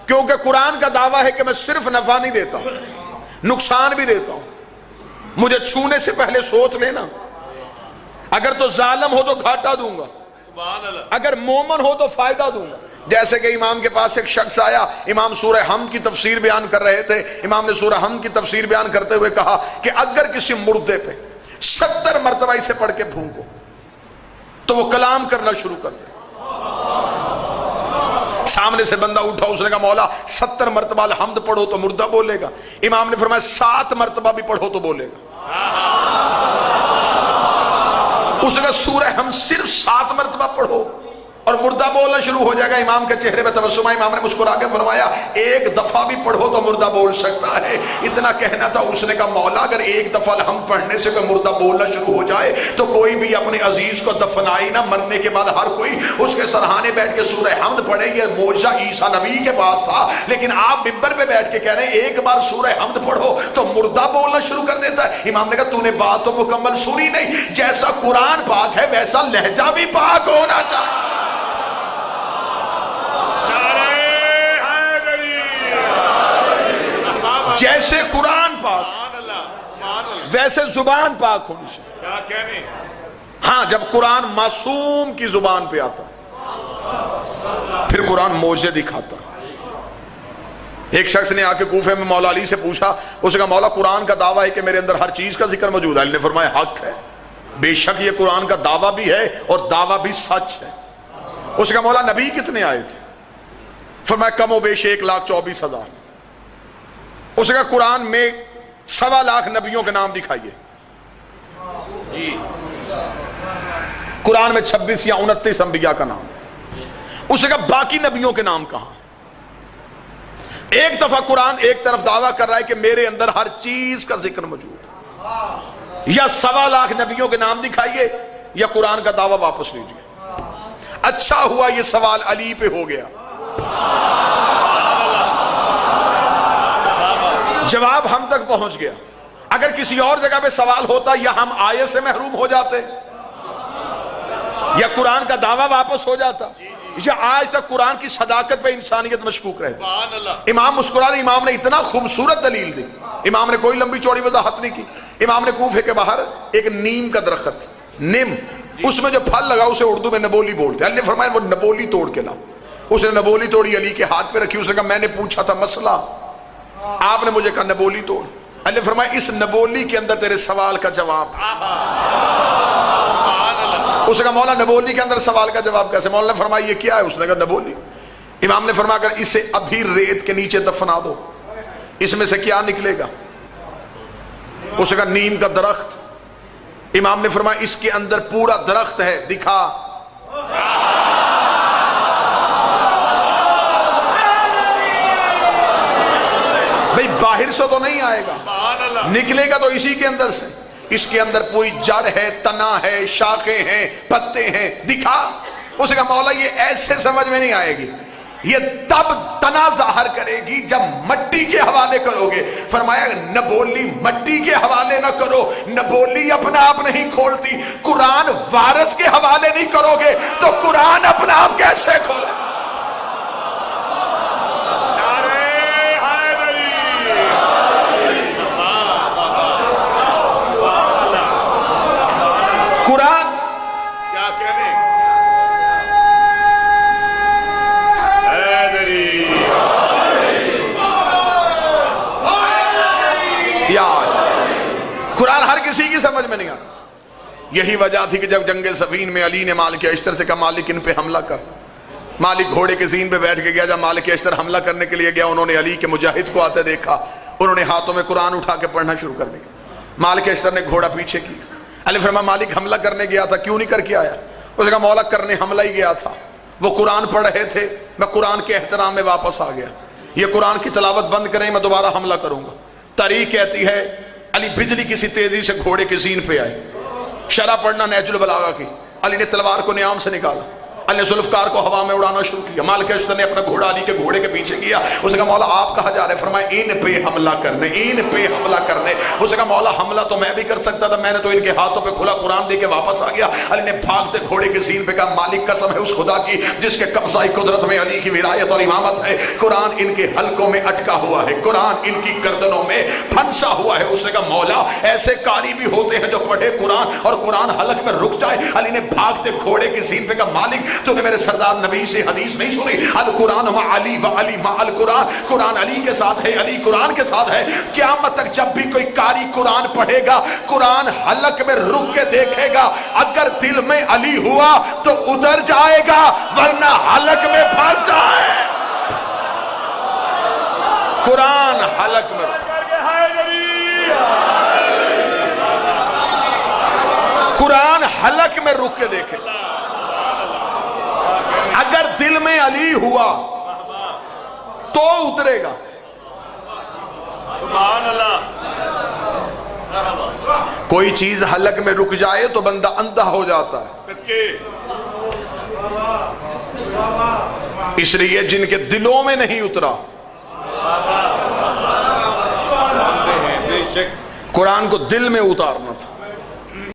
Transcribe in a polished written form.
کیونکہ قرآن کا دعویٰ ہے کہ میں صرف نفع نہیں دیتا ہوں، نقصان بھی دیتا ہوں. مجھے چھونے سے پہلے سوچ لینا. اگر تو ظالم ہو تو گھاٹا دوں گا، اگر مومن ہو تو فائدہ دوں گا. جیسے کہ امام کے پاس ایک شخص آیا، امام سورہ حمد کی تفسیر بیان کر رہے تھے. امام نے سورہ حمد کی تفسیر بیان کرتے ہوئے کہا کہ اگر کسی مردے پہ 70 مرتبہ اسے پڑھ کے پھونکو تو وہ کلام کرنا شروع کر دے. سامنے سے بندہ اٹھا، اس نے کہا مولا 70 مرتبہ الحمد پڑھو تو مردہ بولے گا. امام نے فرمایا 7 مرتبہ بھی پڑھو تو بولے گا. اس نے کہا سورہ حمد صرف 7 مرتبہ پڑھو اور مردہ بولنا شروع ہو جائے گا. امام کے چہرے پہ تبسم آیا. امام نے مسکرا کے فرمایا 1 دفعہ بھی پڑھو تو مردہ بول سکتا ہے. اتنا کہنا تھا. اس نے کہا مولا اگر 1 دفعہ الحمد پڑھنے سے کوئی مردہ بولنا شروع ہو جائے تو کوئی بھی اپنے عزیز کو دفنائی نہ، مرنے کے بعد ہر کوئی اس کے سرحانے بیٹھ کے سورہ حمد پڑھے. یہ معجزہ عیسیٰ نبی کے پاس تھا، لیکن آپ ممبر پہ بیٹھ کے کہہ رہے ہیں 1 بار سورہ حمد پڑھو تو مردہ بولنا شروع کر دیتا ہے. امام نے کہا تو نے بات تو مکمل سنی نہیں. جیسا قرآن پاک ہے ویسا لہجہ بھی پاک ہونا چاہیے. جیسے قرآن پاک ویسے زبان پاک ہونی چاہیے. ہاں جب قرآن معصوم کی زبان پہ آتا پھر قرآن معجزے دکھاتا. ایک شخص نے آ کے کوفے میں مولا علی سے پوچھا، اس نے کہا مولا قرآن کا دعویٰ ہے کہ میرے اندر ہر چیز کا ذکر موجود ہے. علی نے فرمایا حق ہے، بے شک یہ قرآن کا دعویٰ بھی ہے اور دعویٰ بھی سچ ہے. اس نے کہا مولا نبی کتنے آئے تھے؟ فرمایا کم و بیش 1,24,000. اس نے کہا قرآن میں 1.25 لاکھ نبیوں کے نام دکھائیے. قرآن میں 26 یا 29 انبیاء کا نام. اس نے کہا باقی نبیوں کے نام کہاں؟ ایک دفعہ قرآن ایک طرف دعویٰ کر رہا ہے کہ میرے اندر ہر چیز کا ذکر موجود ہے. یا 1.25 لاکھ نبیوں کے نام دکھائیے یا قرآن کا دعویٰ واپس لیجیے. اچھا ہوا یہ سوال علی پہ ہو گیا. جواب ہم تک پہنچ گیا. اگر کسی اور جگہ پہ سوال ہوتا یا ہم آیت سے محروم ہو جاتے یا قرآن کا دعویٰ واپس ہو جاتا. یا آج تک قرآن کی صداقت پہ انسانیت مشکوک رہتی. امام مسکرا رہے. امام نے اتنا خوبصورت دلیل دی. امام نے کوئی لمبی چوڑی وضاحت نہیں کی. امام نے کوفے کے باہر ایک نیم کا درخت، نیم، اس میں جو پھل لگا اسے اردو میں نبولی بولتے. علی نے فرمایا وہ نبولی توڑ کے لاؤ. اس نے نبولی توڑی، علی کے ہاتھ پہ رکھی. اس نے کہا میں نے پوچھا تھا مسئلہ، آپ نے مجھے کہا نبولی توڑ. علی نے فرمایا اس نبولی کے اندر تیرے سوال کا جواب. اس نے کہا مولا نبولی کے اندر سوال کا جواب کیسے؟ مولا نے فرمایا یہ کیا ہے؟ اس نے کہا نبولی. امام نے فرمایا اگر اسے ابھی ریت کے نیچے دفنا دو اس میں سے کیا نکلے گا؟ اس نے کہا نیم کا درخت. امام نے فرمایا اس کے اندر پورا درخت ہے، دکھا. بھئی باہر سے تو نہیں آئے گا، نکلے گا تو اسی کے اندر سے. اس کے اندر پوری جڑ ہے، تنا ہے، شاخیں ہیں، پتے ہیں، دکھا. اس نے کہا مولا یہ ایسے سمجھ میں نہیں آئے گی، یہ تب تنا ظاہر کرے گی جب مٹی کے حوالے کرو گے. فرمایا نبولی مٹی کے حوالے نہ کرو، نبولی اپنا آپ نہیں کھولتی. قرآن وارث کے حوالے نہیں کرو گے تو قرآن اپنا آپ کیسے کھولے؟ قرآن کیا کہنے قرآن ہر کسی کی سمجھ میں نہیں آتا. یہی وجہ تھی کہ جب جنگ صفین میں علی نے مالک اشتر سے کہا مالک ان پہ حملہ کر. مالک گھوڑے کے زین پہ بیٹھ کے گیا. جب مالک اشتر حملہ کرنے کے لیے گیا انہوں نے علی کے مجاہد کو آتے دیکھا. انہوں نے ہاتھوں میں قرآن اٹھا کے پڑھنا شروع کر دیا. مالک اشتر نے گھوڑا پیچھے کی. علی فرمایا مالک حملہ کرنے گیا تھا کیوں نہیں کر کے آیا؟ اس نے کہا مولا کرنے حملہ ہی گیا تھا، وہ قرآن پڑھ رہے تھے، میں قرآن کے احترام میں واپس آ گیا. یہ قرآن کی تلاوت بند کریں میں دوبارہ حملہ کروں گا. تاریخ کہتی ہے علی بجلی کسی تیزی سے گھوڑے کے زین پہ آئے. شرح پڑھنا نہج البلاغہ کی. علی نے تلوار کو نیام سے نکالا. علی نے ذوالفقار کو ہوا میں اڑانا شروع کیا. مالک اشتر نے اپنا گھوڑا علی کے گھوڑے کے پیچھے کیا. اس نے کہا مولا آپ کہاں جا رہے ہیں؟ فرمایا ان پہ حملہ کرنے، ان پہ حملہ کرنے. اس نے کہا مولا حملہ تو میں بھی کر سکتا تھا، میں نے تو ان کے ہاتھوں پہ کھلا قرآن دے کے واپس آ گیا. علی نے بھاگتے گھوڑے کے سین پہ کہا مالک قسم ہے اس خدا کی جس کے قبضہ قدرت میں علی کی ولایت اور امامت ہے، قرآن ان کے حلقوں میں اٹکا ہوا ہے، قرآن ان کی گردنوں میں پھنسا ہوا ہے. اس نے کہا مولا ایسے قاری بھی ہوتے ہیں جو پڑھے قرآن اور قرآن حلق میں رک جائے. علی نے بھاگتے گھوڑے کے سین پہ کہا مالک تو نے میرے سردار نبی سے حدیث نہیں سنی، القرآن مع علی و علی مع القرآن، قرآن علی کے ساتھ ہے، علی قرآن کے ساتھ ہے. قیامت تک جب بھی کوئی قاری قرآن پڑھے گا قرآن حلق میں رک کے دیکھے گا، اگر دل میں علی ہوا تو ادھر جائے گا ورنہ حلق میں پھنس جائے. قرآن حلق میں، قرآن حلق میں رک کے دیکھے، اگر دل میں علی ہوا تو اترے گا. سبحان اللہ. کوئی چیز حلق میں رک جائے تو بندہ اندھا ہو جاتا ہے. صدقے اس لیے جن کے دلوں میں نہیں اترا بے شک قرآن کو دل میں اتارنا تھا.